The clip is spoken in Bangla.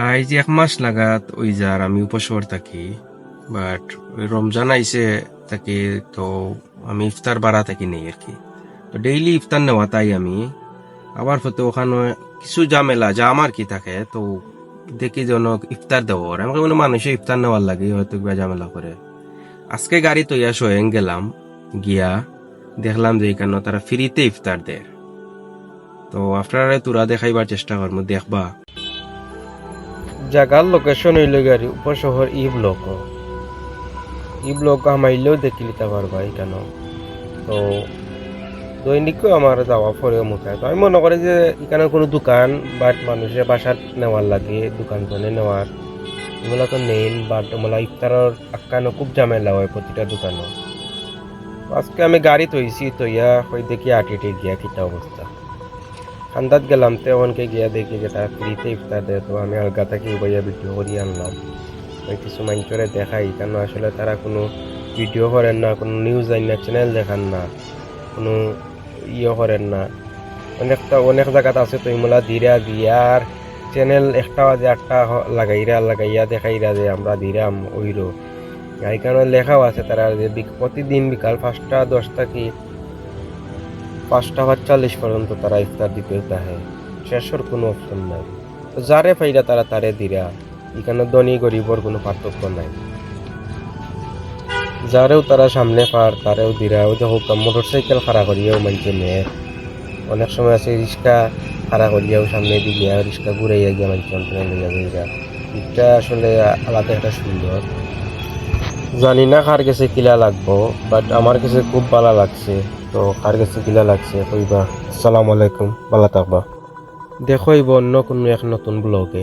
এই যে 1 মাস লাগাত ওই যার আমি উপসর থাকি, বাট ওই রমজান আইসে থাকি, তো আমি ইফতার বাড়া থাকি নেই আর কি। তো ডেইলি ইফতার নেওয়া তাই আমি আবার হতে ওখানে কিছু ঝামেলা যা আমার কি থাকে, তো দেখি যেন ইফতার দেওয়ার আমাকে কোনো মানুষে ইফতার নেওয়ার লাগে হয়তো কিবা ঝামেলা করে। আজকে গাড়ি তো ইয়া সোয়েং গেলাম, গিয়া দেখলাম যে এখানে তারা ফ্রিতে ইফতার দেয়। তো আপনারা তোরা দেখাইবার চেষ্টা করবো, দেখবা জায়গার লোকেশন হইল গাড়ি উপশহর ই ব্লক আমাইলেও দেখি নিতে পারবা এখানে। তো দৈনিকও আমার যাওয়া পরে মুখায়, তো আমি মনে করি যে এখানে কোনো দোকান বাট মানুষের বাসার নেওয়ার লাগে, দোকান জনে নেওয়ার এগুলো তো নেই, বাট মোলা ইফতারের আক্কানো খুব ঝামেলা হয় প্রতিটা দোকানও। আজকে আমি গাড়ি তৈছি তৈয়া হই দেখি আটিটে গিয়া কিটা অবস্থা খান্দাত গেলাম, তো এমনকে গিয়া দেখি যে তারা ফ্রিতে ইফতার দেয়। তো আমি আলগা থেকে বইয়া ভিডিও করিয়ে আনলাম, ওই কিছু মানুষরে দেখাই, কেন আসলে তারা কোনো ভিডিও করেন না, কোনো নিউজ আইন না, চ্যানেল দেখান না, কোনো ইয়ে করেন না। অনেক জায়গাতে আছে তো ইমলা দিরা দিয়ার চ্যানেল একটা বাজে 8টা লাগাইয়া দেখাইরা যে আমরা দিরাম ওইরো এইখানে লেখাও আছে তারা যে প্রতিদিন বিকাল 5টা 10টা কি 5টা 45 পর্যন্ত তারা ইফতার দিতে থাকে, শেষের কোনো অপশন নাই। তো যারে ফাইরা তারা তারে দিরা, এখানে ধনী গরিবর কোনো পার্থক্য নাই, যারেও তারা সামনে পার তারেও দিরা। ওই যে হোক মোটর সাইকেল খাড়া করিয়াও মানছে মেয়ে, অনেক সময় আছে রিক্সা খাড়া করিয়াও সামনে দিকে রিক্সা ঘুরাইয়া গিয়া মানছে অন্তরে লইয়া যাইরা। এটা আসলে আলাদা একটা সুন্দর, জানি না কার কাছে কিলা লাগবো, বাট আমার কাছে খুব ভালো লাগছে। তো কার কাছে কিলা লাগছে কইবা। আসসালামু আলাইকুম, ভালো থাকবা। দেখো অন্য কোনো এক নতুন ব্লগে।